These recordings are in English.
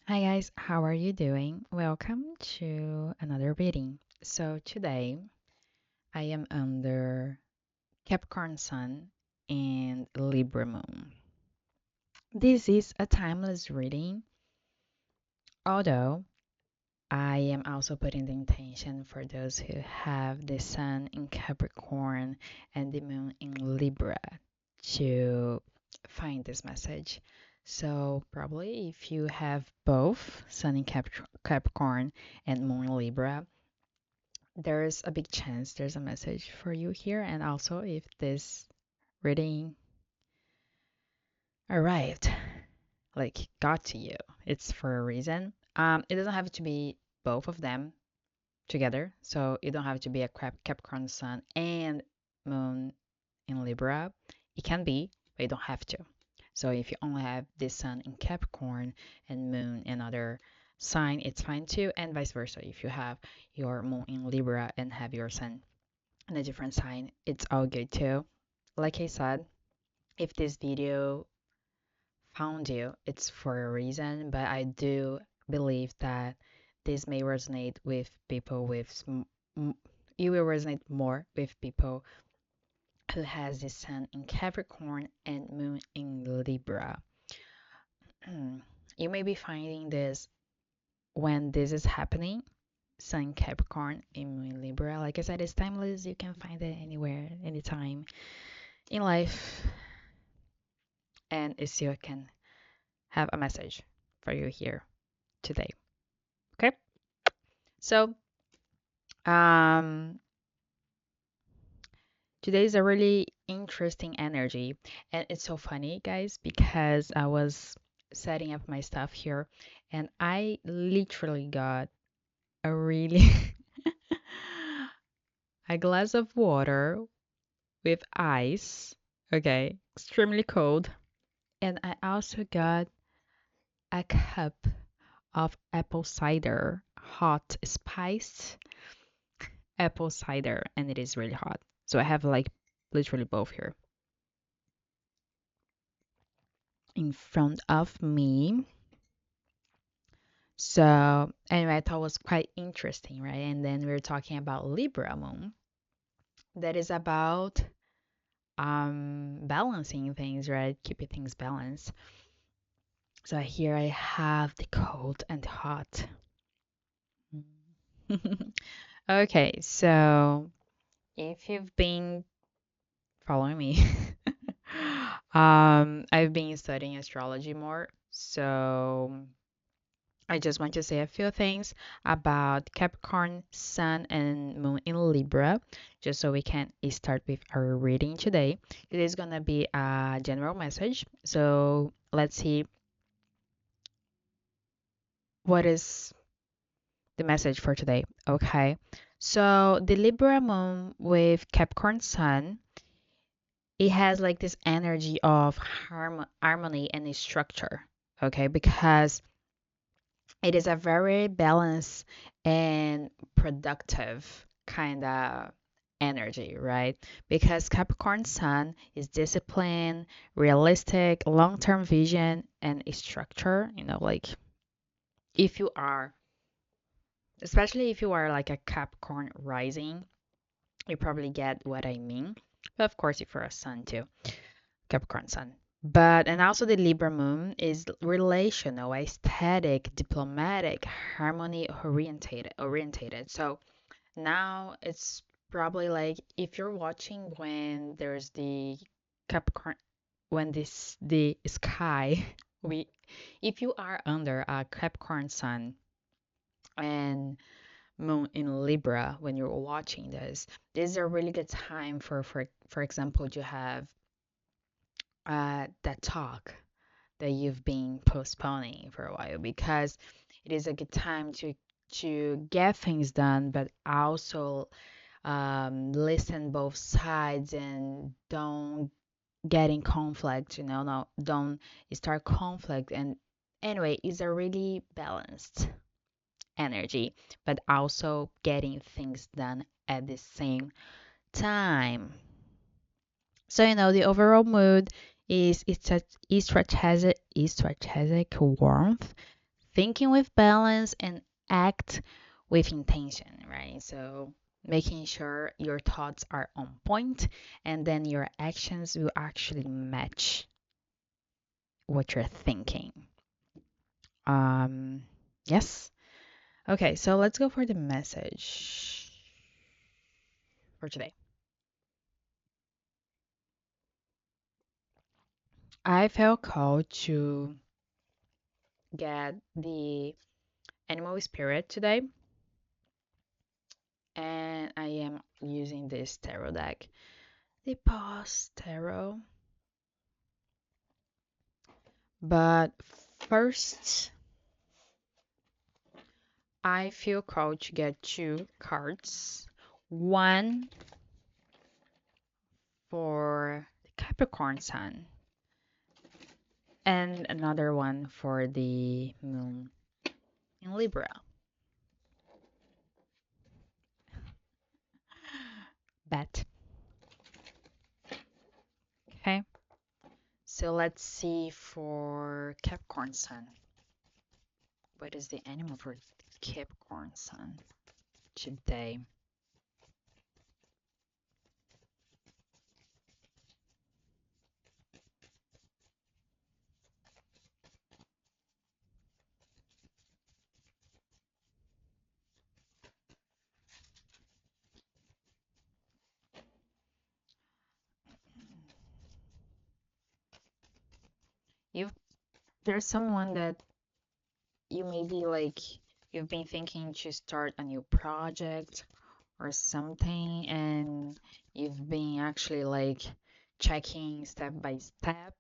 Hi guys, how are you doing? Welcome to another reading. So today I am under Capricorn Sun and Libra Moon. This is a timeless reading, although I am also putting the intention for those who have the Sun in Capricorn and the Moon in Libra to find this message. So, probably if you have both Sun in Capricorn and Moon in Libra, there's a big chance there's a message for you here. And also, if this reading arrived, like got to you, it's for a reason. It doesn't have to be both of them together. So you don't have to be a Capricorn Sun and Moon in Libra. It can be, but you don't have to. So if you only have this Sun in Capricorn and Moon in other sign, it's fine too, and vice versa. If you have your Moon in Libra and have your Sun in a different sign, it's all good too. Like I said, if this video found you, it's for a reason, but I do believe that this may resonate with people with it will resonate more with people who has the sun in Capricorn and moon in Libra. You may be finding this when this is happening, sun Capricorn and moon Libra. Like I said, it's timeless. You can find it anywhere, anytime in life, and it still can have a message for you here today. Okay? So, um, today is a really interesting energy, and it's so funny, guys, because I was setting up my stuff here, and I literally got a really a glass of water with ice, okay, extremely cold, and I also got a cup of apple cider, hot spiced apple cider, and it is really hot. So I have like literally both here in front of me. So anyway, I thought it was quite interesting, right? And then we are talking about Libra moon. That is about balancing things, right? Keeping things balanced. So here I have the cold and the hot. Okay, so if you've been following me, I've been studying astrology more. So I just want to say a few things about Capricorn, Sun, and Moon in Libra, just so we can start with our reading today. It is gonna be a general message. So let's see what is the message for today. Okay. So the Libra Moon with Capricorn Sun, it has like this energy of harmony and structure. Okay, because it is a very balanced and productive kind of energy, right? Because Capricorn Sun is discipline, realistic, long term vision, and structure. Like if you are, especially if you are like a Capricorn rising, you probably get what I mean. But of course, if you're a Sun too, Capricorn Sun. But and also the Libra moon is relational, aesthetic, diplomatic, harmony orientated. So now it's probably like if you're watching when there's the Capricorn when this the sky we if you are under a Capricorn sun and moon in Libra when you're watching this is a really good time for example to have that talk that you've been postponing for a while because it is a good time to get things done, but also listen both sides and don't get in conflict. No, don't start conflict. And anyway, it's a really balanced energy, but also getting things done at the same time. So the overall mood is strategic warmth, thinking with balance and act with intention, right? So making sure your thoughts are on point and then your actions will actually match what you're thinking. Um, yes. Okay, so let's go for the message for today. I felt called to get the animal spirit today, and I am using this tarot deck, the Pause Tarot. But first, I feel called to get two cards. One for the Capricorn Sun, and another one for the Moon in Libra. Bet. Okay. So let's see for Capricorn Sun. What is the animal for Capricorn Sun today? You There's someone that you maybe like you've been thinking to start a new project or something, and you've been actually like checking step by step,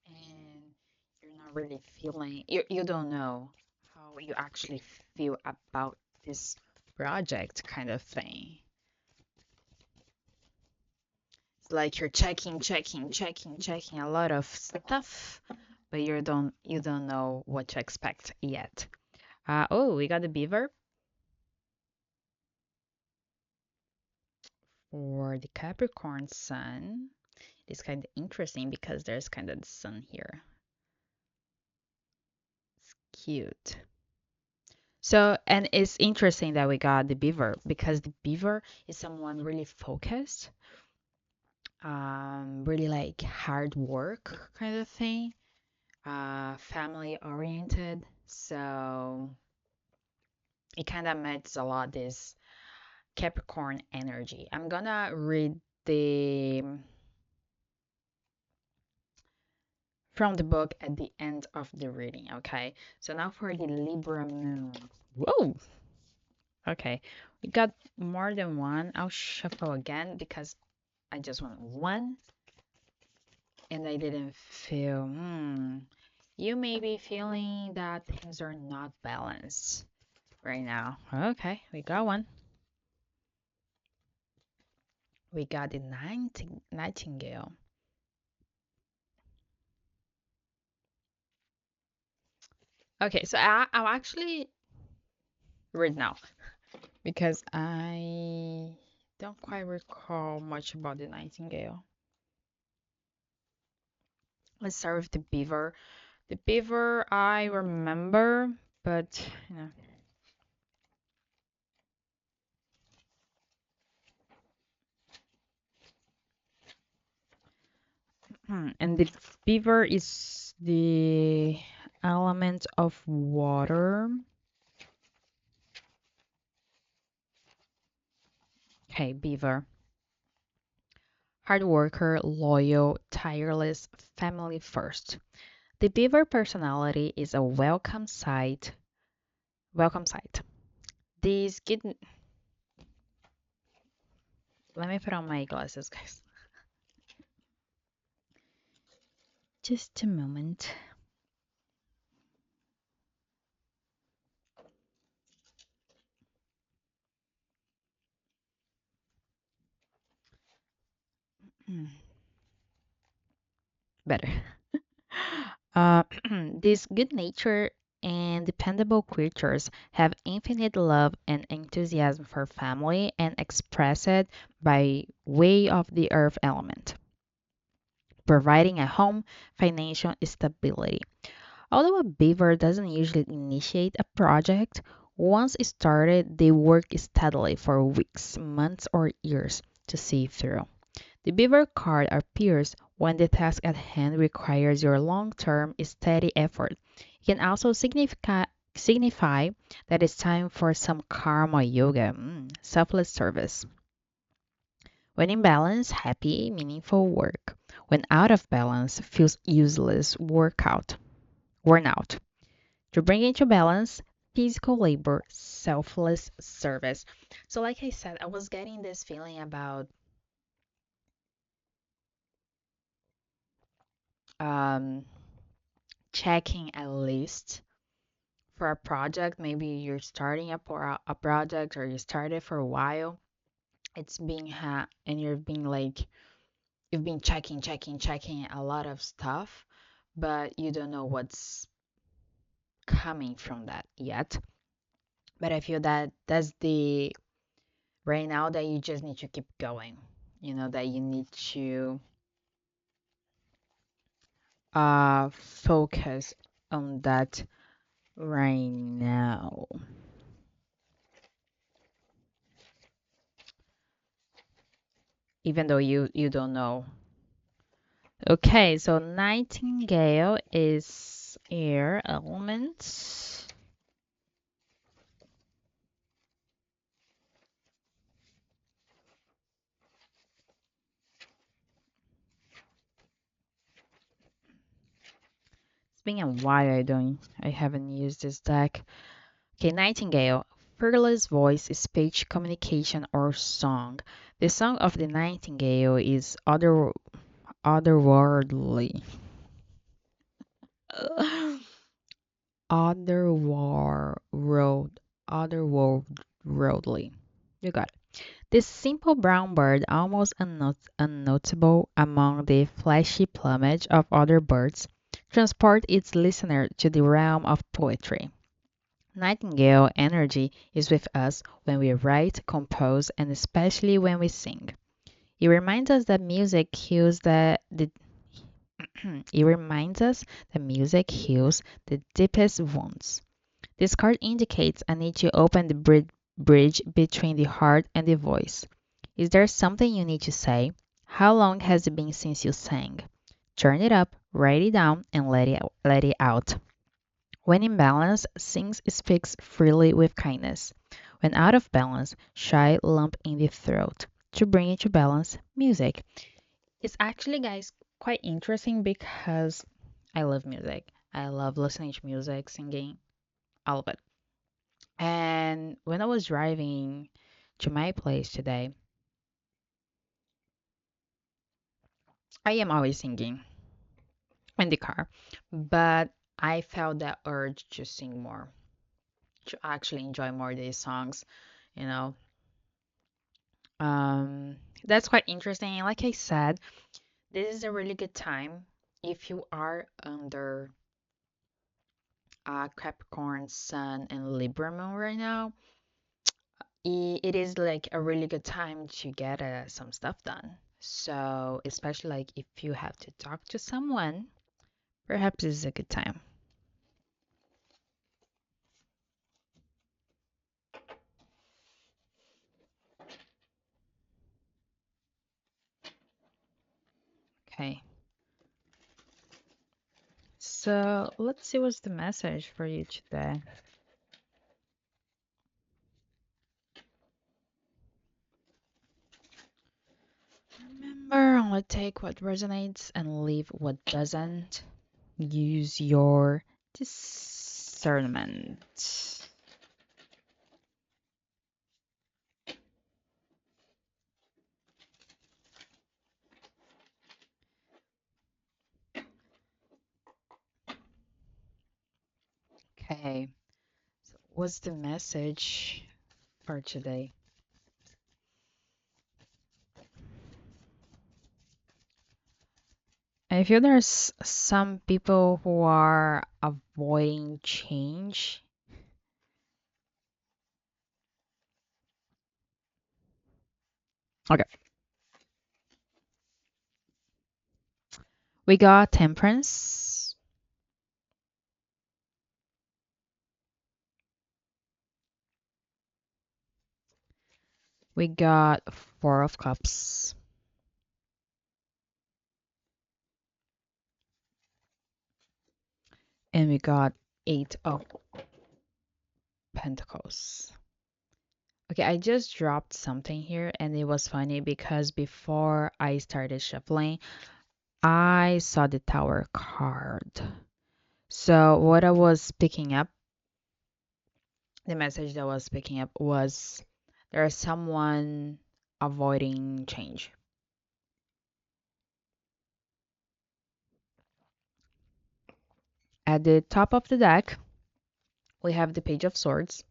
and you're not really feeling you don't know how you actually feel about this project kind of thing. It's like you're checking a lot of stuff, but you don't know what to expect yet. Oh, we got the beaver for the Capricorn Sun. It's kind of interesting because there's kind of the sun here. It's cute. So, and it's interesting that we got the beaver because the beaver is someone really focused, really like hard work kind of thing, family oriented. So it kind of matches a lot this Capricorn energy. I'm gonna read the from the book at the end of the reading, okay? So now for the Libra Moon. Whoa! Okay, we got more than one. I'll shuffle again because I just want one and I didn't feel, you may be feeling that things are not balanced right now. Okay, we got one. We got the nightingale. Okay, so I'll actually read now because I don't quite recall much about the nightingale. Let's start with the beaver. The beaver I remember, but you know. And the beaver is the element of water. Okay, beaver. Hard worker, loyal, tireless, family first. The beaver personality is a welcome sight. Welcome sight. These good. Let me put on my glasses, guys. Just a moment. Better. These good nature and dependable creatures have infinite love and enthusiasm for family and express it by way of the earth element, providing a home, financial stability. Although a beaver doesn't usually initiate a project, once it's started, they work steadily for weeks, months, or years to see it through. The beaver card appears when the task at hand requires your long-term, steady effort. It can also signify that it's time for some karma yoga, selfless service. When in balance, happy, meaningful work. When out of balance, feels useless, worn out. To bring into balance, physical labor, selfless service. So, like I said, I was getting this feeling about um, checking a list for a project. Maybe you're starting a project or you started for a while. It's being and you've been like you've been checking a lot of stuff, but you don't know what's coming from that yet. But I feel that that's the right now that you just need to keep going. You know that you need to focus on that right now, even though you don't know. Okay, so nightingale is air element. It's been a while I haven't used this deck. Okay, nightingale, fearless voice, speech, communication, or song. The song of the nightingale is otherworldly. Otherworld, otherworldly. You got it. This simple brown bird, almost unnoticeable among the flashy plumage of other birds, transports its listener to the realm of poetry. Nightingale energy is with us when we write, compose, and especially when we sing. It reminds us that music heals the it reminds us that music heals the deepest wounds. This card indicates a need to open the bridge between the heart and the voice. Is there something you need to say? How long has it been since you sang? Turn it up, write it down, and let it out. When in balance, sings speaks freely with kindness. When out of balance, shy lump in the throat. To bring it to balance, music. It's actually, guys, quite interesting because I love music. I love listening to music, singing, all of it. And when I was driving to my place today, I am always singing in the car, but I felt that urge to sing more, to actually enjoy more these songs, you know. Um, that's quite interesting. And like I said, this is a really good time if you are under Capricorn Sun and Libra Moon right now. It is like a really good time to get some stuff done. So, especially like if you have to talk to someone, perhaps this is a good time. Okay. So, let's see what's the message for you today. Remember, only take what resonates and leave what doesn't. Use your discernment. Okay. So what's the message for today? I feel there's some people who are avoiding change. Okay. We got temperance. We got Four of Cups. And we got Eight of Pentacles. Okay, I just dropped something here and it was funny because before I started shuffling, I saw the Tower card. So what I was picking up, the message that I was picking up was there is someone avoiding change. At the top of the deck, we have the Page of Swords.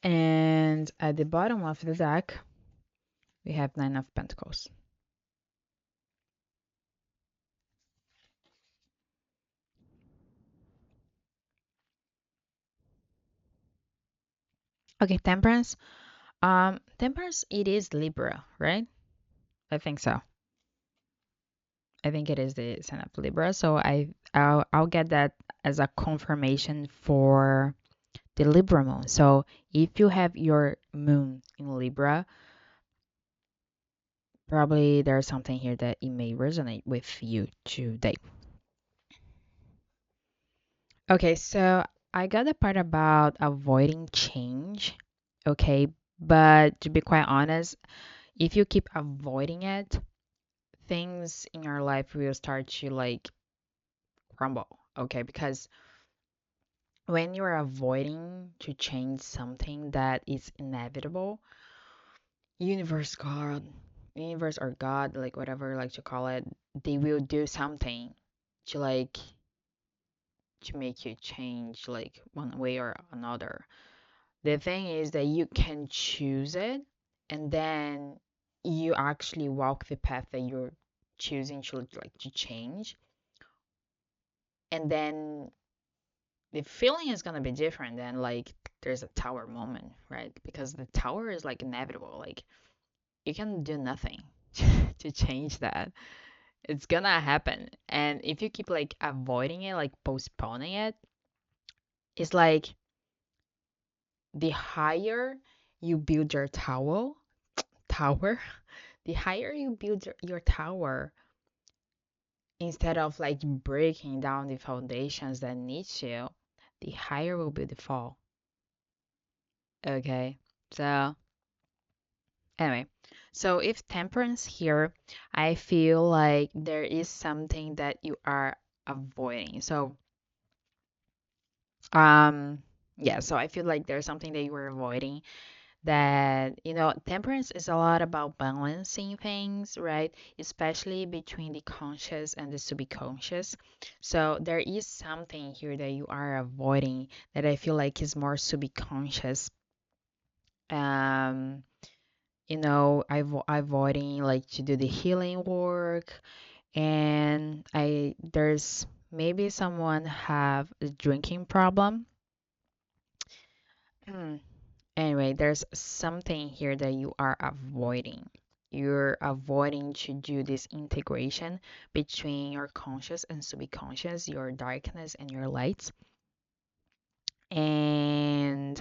And at the bottom of the deck, we have Nine of Pentacles. Okay, Temperance. Temperance, it is Libra, right? I think so. I think it is the sign of Libra. So I'll get that as a confirmation for the Libra moon. So if you have your moon in Libra, probably there's something here that it may resonate with you today. Okay, so I got the part about avoiding change. Okay, but to be quite honest, if you keep avoiding it, things in your life will start to like crumble. Okay, because when you're avoiding to change something that is inevitable, universe God, universe or God, like whatever you like to call it, they will do something to like to make you change like one way or another. The thing is that you can choose it and then you actually walk the path that you're choosing to like to change. And then the feeling is gonna be different than like there's a tower moment, right? Because the tower is like inevitable. Like you can do nothing to change that. It's gonna happen. And if you keep like avoiding it, like postponing it, it's like the higher you build your tower, the higher you build your tower, instead of like breaking down the foundations that need to, the higher will be the fall. Okay. So anyway, so if temperance here, I feel like there is something that you are avoiding. So, um, yeah, so I feel like there's something that you are avoiding that, temperance is a lot about balancing things, right? Especially between the conscious and the subconscious. So there is something here that you are avoiding that I feel like is more subconscious. Um, avoiding like to do the healing work, and there's maybe someone have a drinking problem. Anyway, there's something here that you are avoiding. You're avoiding to do this integration between your conscious and subconscious, your darkness and your lights. And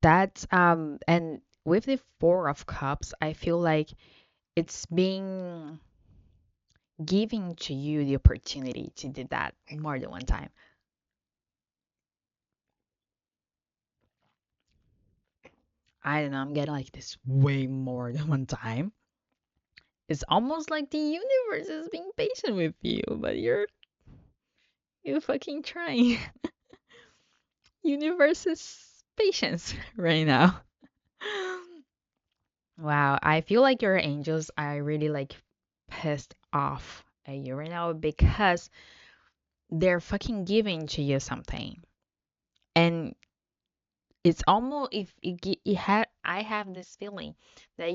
and with the Four of Cups, I feel like it's being giving to you the opportunity to do that more than one time. I don't know, I'm getting like this way more than one time. It's almost like the universe is being patient with you, but you fucking trying. Universe is patience right now. Wow, I feel like your angels are really like pissed off at you right now because they're fucking giving to you something. And it's almost if it had I have this feeling that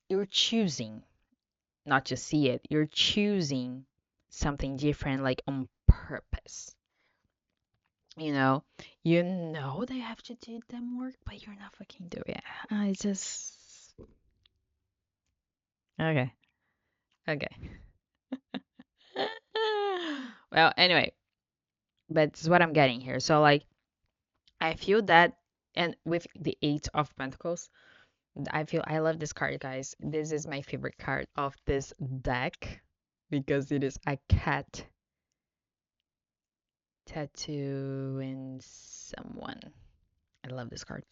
you're choosing not to see it. You're choosing something different like on purpose. You know, they have to do them work, but you're not fucking doing it. I just okay, okay. Well, anyway, but it's what I'm getting here. So like I feel that, and with the Eight of Pentacles, I feel I love this card, guys. This is my favorite card of this deck because it is a cat tattooing someone. I love this card.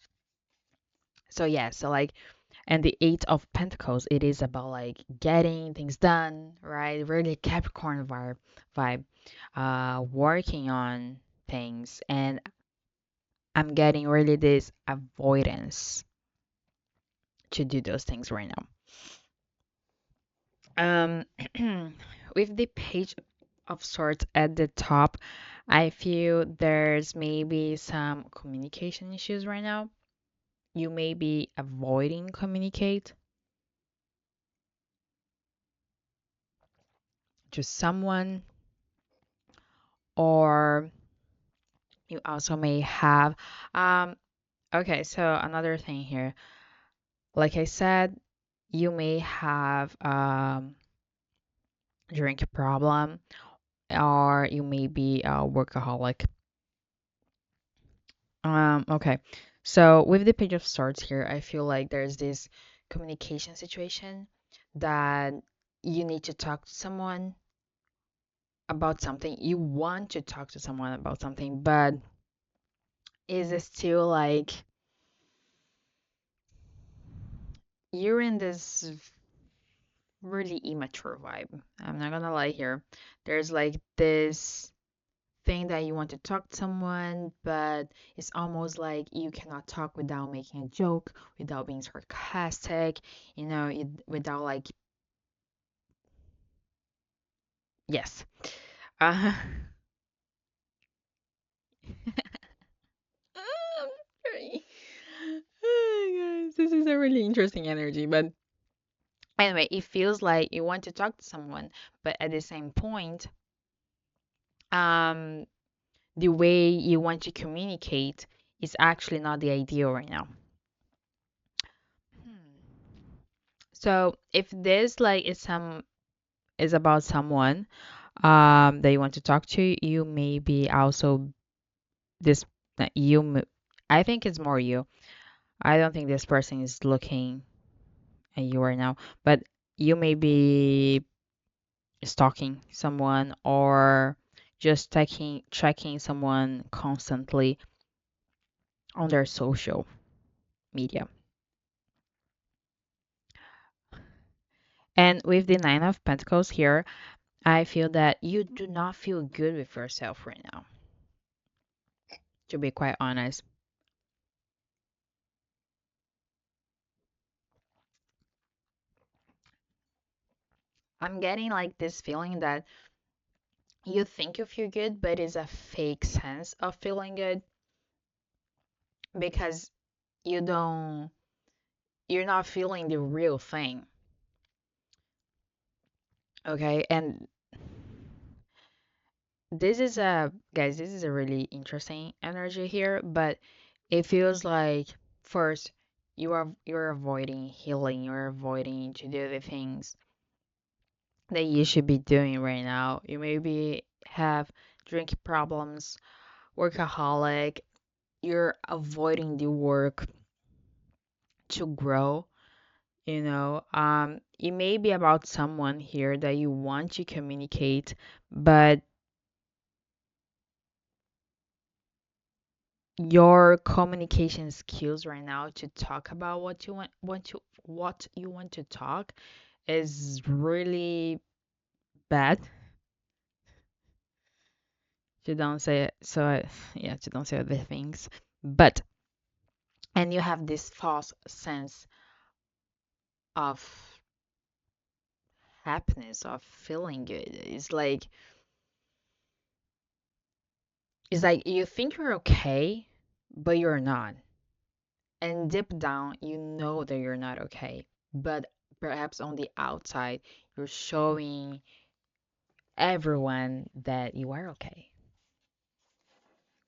So yeah, so like, and the Eight of Pentacles, it is about like getting things done, right? Really Capricorn vibe, working on things, and I'm getting really this avoidance to do those things right now. With the Page of Swords at the top, I feel there's maybe some communication issues right now. You may be avoiding communicate to someone, or you also may have okay, so another thing here. Like I said, you may have drink problem, or you may be a workaholic. Okay. So with the Page of Swords here, I feel like there's this communication situation that you need to talk to someone about something. You want to talk to someone about something, but is it still like you're in this really immature vibe? I'm not gonna lie here. There's like this thing that you want to talk to someone, but it's almost like you cannot talk without making a joke, without being sarcastic, without like, yes. Uh, sorry. Oh, guys, this is a really interesting energy, but anyway, it feels like you want to talk to someone, but at the same point, um, the way you want to communicate is actually not the ideal right now. Hmm. So if this like is about someone that you want to talk to, you may be also this that I think it's more you. I don't think this person is looking at you right now, but you may be stalking someone or just checking someone constantly on their social media. And with the Nine of Pentacles here, I feel that you do not feel good with yourself right now, to be quite honest. I'm getting like this feeling that you think you feel good, but it's a fake sense of feeling good because you don't, you're not feeling the real thing. Okay. And this is a really interesting energy here, but it feels like first you're avoiding healing, you're avoiding to do the things that you should be doing right now. You maybe have drinking problems, workaholic, you're avoiding the work to grow, it may be about someone here that you want to communicate, but your communication skills right now to talk about what you want to talk is really bad. You don't say it, so yeah, you don't say other things, but and you have this false sense of happiness, of feeling good. It's like you think you're okay, but you're not. And deep down, you know that you're not okay. But perhaps on the outside, you're showing everyone that you are okay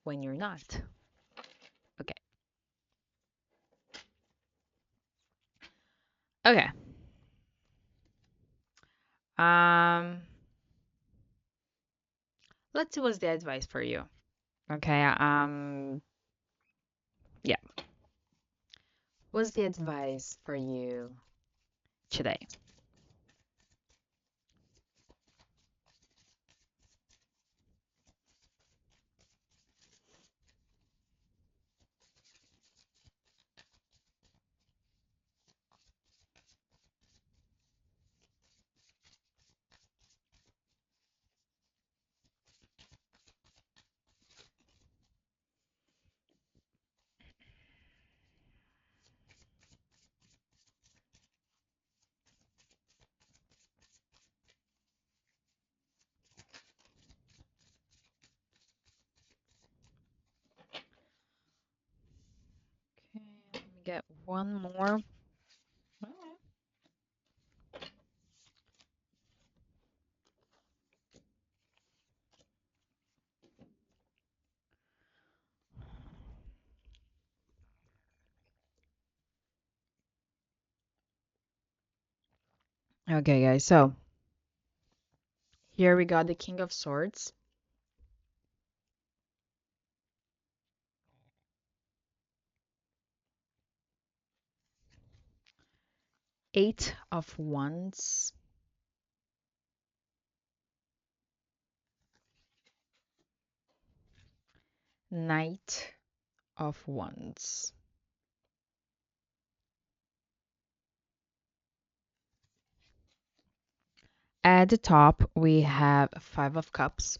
when you're not. Okay. Okay. Um, let's see what's the advice for you. Okay. Yeah. What's the advice for you today? Okay, let me get one more. Okay, guys. So here we got the King of Swords, Eight of Wands, Knight of Wands. At the top, we have Five of Cups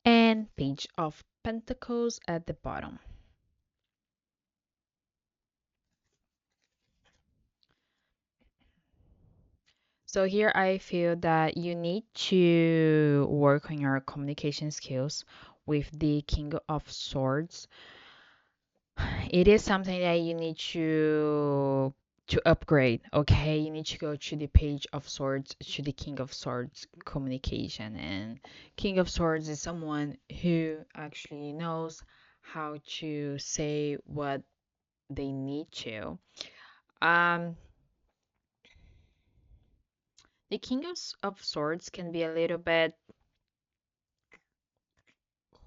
and Page of Pentacles at the bottom. So here I feel that you need to work on your communication skills with the King of Swords. It is something that you need to upgrade, okay? You need to go to the Page of Swords to the King of Swords communication. And King of Swords is someone who actually knows how to say what they need to. Um, the King of Swords can be a little bit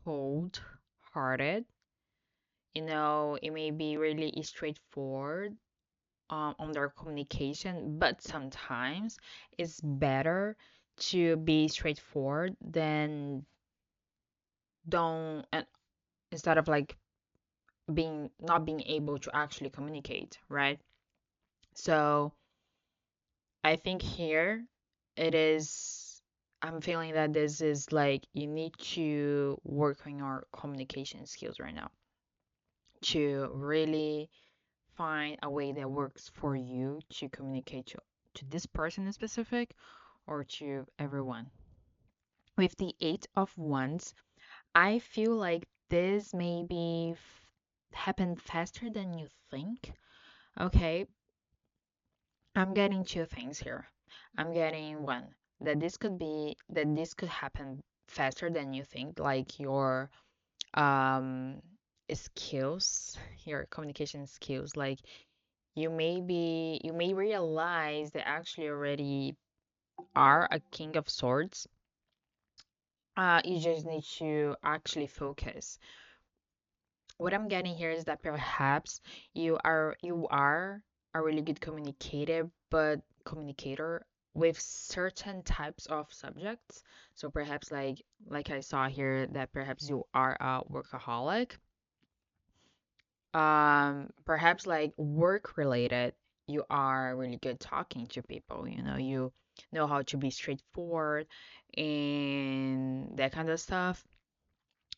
cold-hearted. You know, it may be really straightforward on their communication, but sometimes it's better to be straightforward than don't and instead of like being not being able to actually communicate, right? So I think here it is I'm feeling that this is like you need to work on your communication skills right now to really find a way that works for you to communicate to this person in specific or to everyone. With the Eight of Wands, I feel like this maybe happen faster than you think. Okay, I'm getting two things here. I'm getting one that this could happen faster than you think, like your um skills, your communication skills, like you may realize that actually already are a King of Swords. You just need to actually focus. What I'm getting here is that perhaps you are a really good communicator with certain types of subjects. So perhaps like I saw here that perhaps you are a workaholic. Perhaps like work related, you are really good talking to people. You know how to be straightforward and that kind of stuff.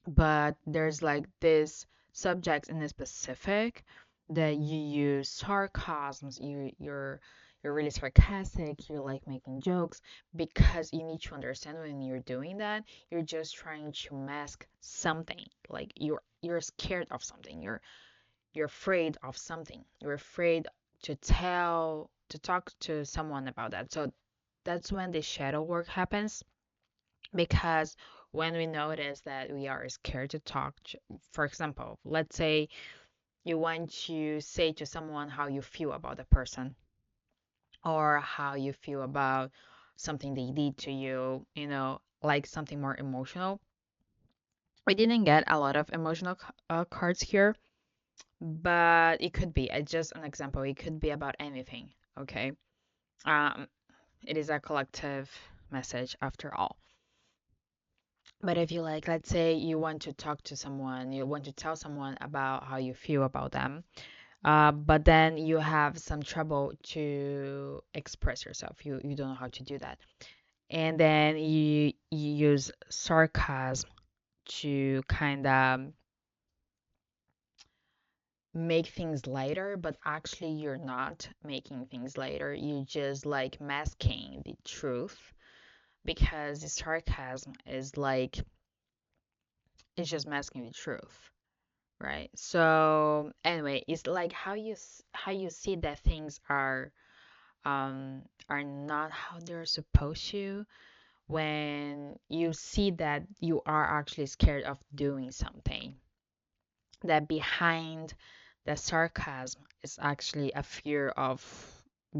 But there's like this subject in a specific that you use sarcasms. You're really sarcastic. You like making jokes because you need to understand when you're doing that, you're just trying to mask something. Like you're scared of something. You're afraid of something. You're afraid to talk to someone about that. So that's when the shadow work happens because when we notice that we are scared to talk, for example, let's say you want to say to someone how you feel about the person or how you feel about something they did to you, like something more emotional. We didn't get a lot of emotional cards here, but it could be just an example. It could be about anything. Okay. Um, it is a collective message after all. But if you like, let's say you want to talk to someone, you want to tell someone about how you feel about them, but then you have some trouble to express yourself. You don't know how to do that. And then you use sarcasm to kind of make things lighter, but actually you're not making things lighter. You just like masking the truth because the sarcasm is like it's just masking the truth, right? So anyway, it's like how you see that things are not how they're supposed to when you see that you are actually scared of doing something, that behind the sarcasm is actually a fear of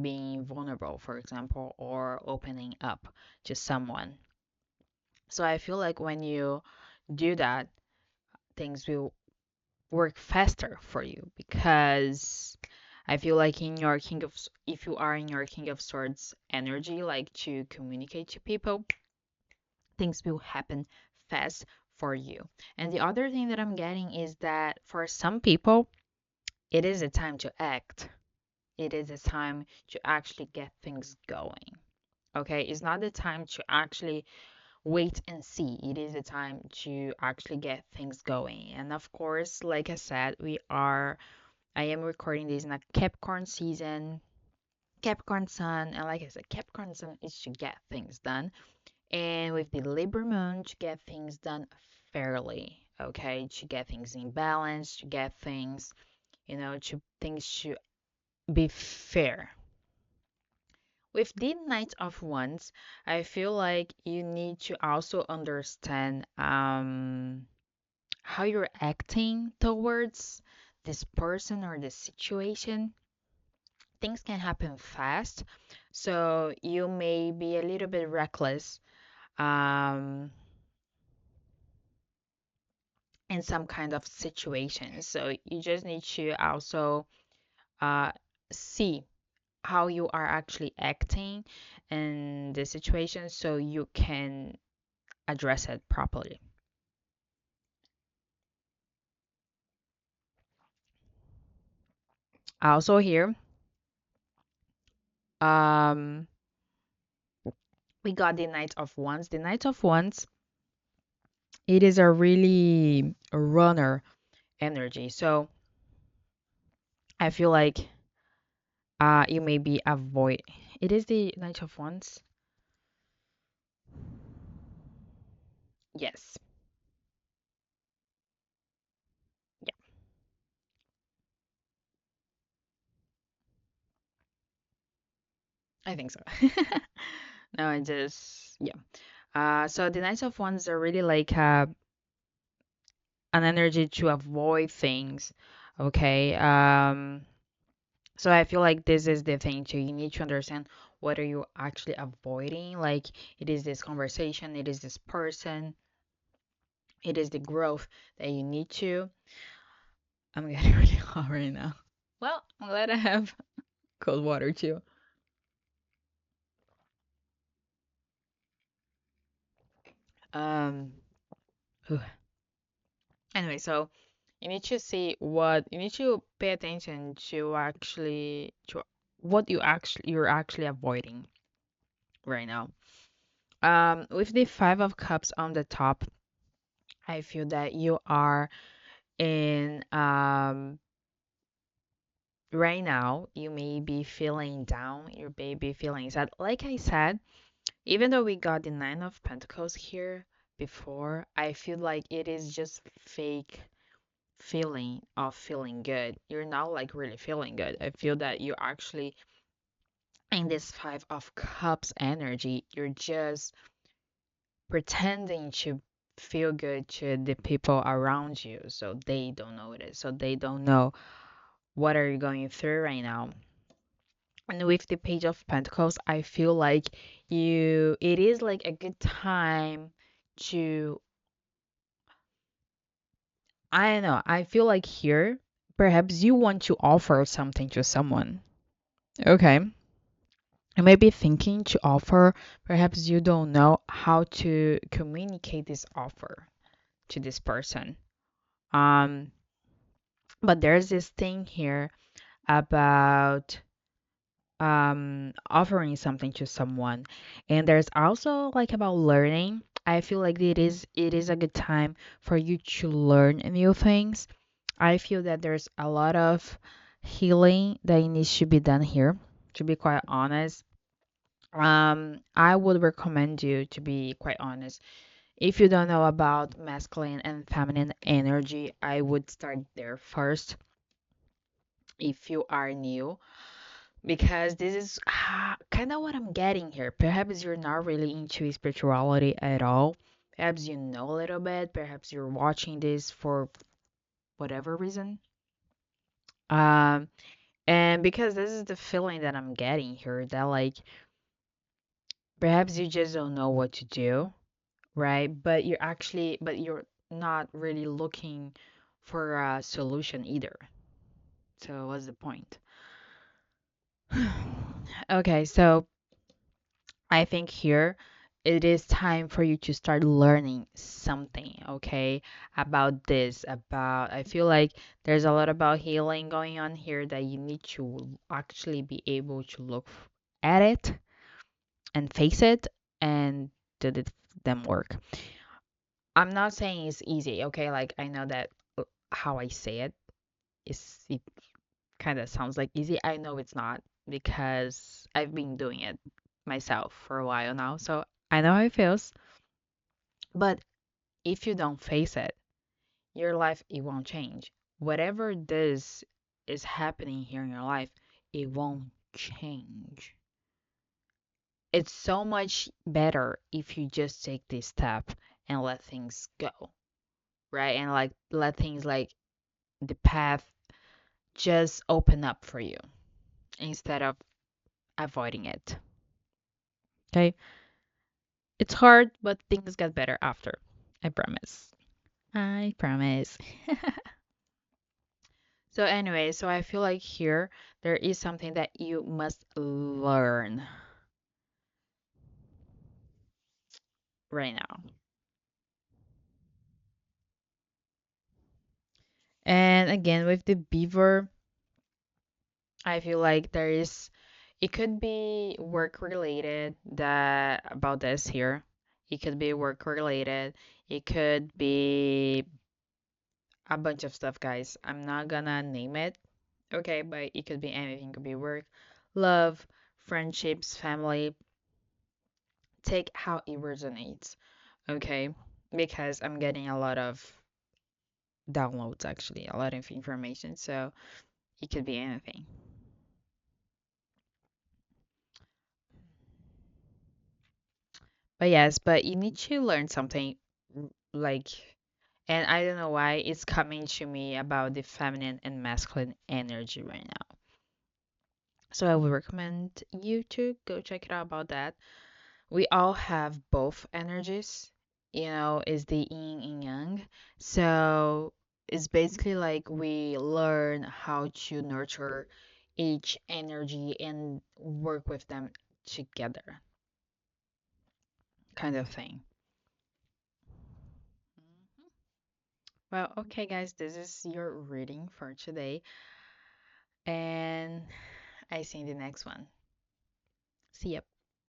being vulnerable, for example, or opening up to someone. So I feel like when you do that, things will work faster for you because I feel like if you are in your King of Swords energy, like to communicate to people, things will happen fast for you. And the other thing that I'm getting is that for some people, it is a time to act. It is a time to actually get things going. Okay, it's not the time to actually wait and see. It is a time to actually get things going. And of course, like I said, I am recording this in a Capricorn season, Capricorn Sun, and like I said, Capricorn Sun is to get things done. And with the Libra Moon, to get things done fairly, okay? To get things in balance, to get things, to things to be fair. With the Knight of Wands, I feel like you need to also understand how you're acting towards this person or this situation. Things can happen fast, so you may be a little bit reckless um, in some kind of situation. So you just need to also uh, see how you are actually acting in the situation so you can address it properly. Also here, um, we got the Knight of Wands. The Knight of Wands, it is a really runner energy. So I feel like you may be avoid. It is the Knight of Wands. Yes. Yeah, I think so. No, I just yeah. So the Knights of Wands are really like an energy to avoid things. Okay. So I feel like this is the thing too. You need to understand what are you actually avoiding. Like it is this conversation, it is this person, it is the growth that you need to. I'm getting really hot right now. Well, I'm glad I have cold water too. Um. Anyway, so you need to pay attention to actually to what you're actually avoiding right now. With the Five of Cups on the top, I feel that you are in right now you may be feeling down, you may be feeling sad. Like I said, even though we got the Nine of Pentacles here before, I feel like it is just fake feeling of feeling good. You're not like really feeling good. I feel that you're actually in this Five of Cups energy. You're just pretending to feel good to the people around you so they don't notice, so they don't know what are you going through right now. And with the Page of Pentacles, I feel like it is like a good time to, I don't know, I feel like here, perhaps you want to offer something to someone. Okay. You may be thinking to offer, perhaps you don't know how to communicate this offer to this person. Um, but there's this thing here about offering something to someone, and there's also like about learning. I feel like it is a good time for you to learn new things. I feel that there's a lot of healing that needs to be done here, to be quite honest. I would recommend you to be quite honest. If you don't know about masculine and feminine energy, I would start there first if you are new, because this is kind of what I'm getting here. Perhaps you're not really into spirituality at all. Perhaps you know a little bit. Perhaps you're watching this for whatever reason. Um, and because this is the feeling that I'm getting here, that like perhaps you just don't know what to do, right? But you're not really looking for a solution either. So what's the point? Okay, so I think here it is time for you to start learning something, okay, about this. I feel like there's a lot about healing going on here that you need to actually be able to look at it and face it and them work. I'm not saying it's easy, okay? Like I know that how I say it kind of sounds like easy. I know it's not because I've been doing it myself for a while now. So I know how it feels. But if you don't face it, your life it won't change. Whatever this is happening here in your life, it won't change. It's so much better if you just take this step and let things go, right? And like let things like the path just open up for you instead of avoiding it. Okay? It's hard, but things get better after. I promise. I promise. So anyway, so I feel like here there is something that you must learn right now. And again, with the beaver, I feel like it could be work related that about this here. It could be work related. It could be a bunch of stuff, guys. I'm not gonna name it, okay, but it could be anything. It could be work, love, friendships, family. Take how it resonates, okay? Because I'm getting a lot of downloads, actually, a lot of information, so it could be anything. But yes, but you need to learn something like, and I don't know why it's coming to me about the feminine and masculine energy right now. So I would recommend you to go check it out about that. We all have both energies, is the yin and yang. So it's basically like we learn how to nurture each energy and work with them together, kind of thing. Mhm. Well, okay, guys, this is your reading for today, and I see you in the next one. See ya.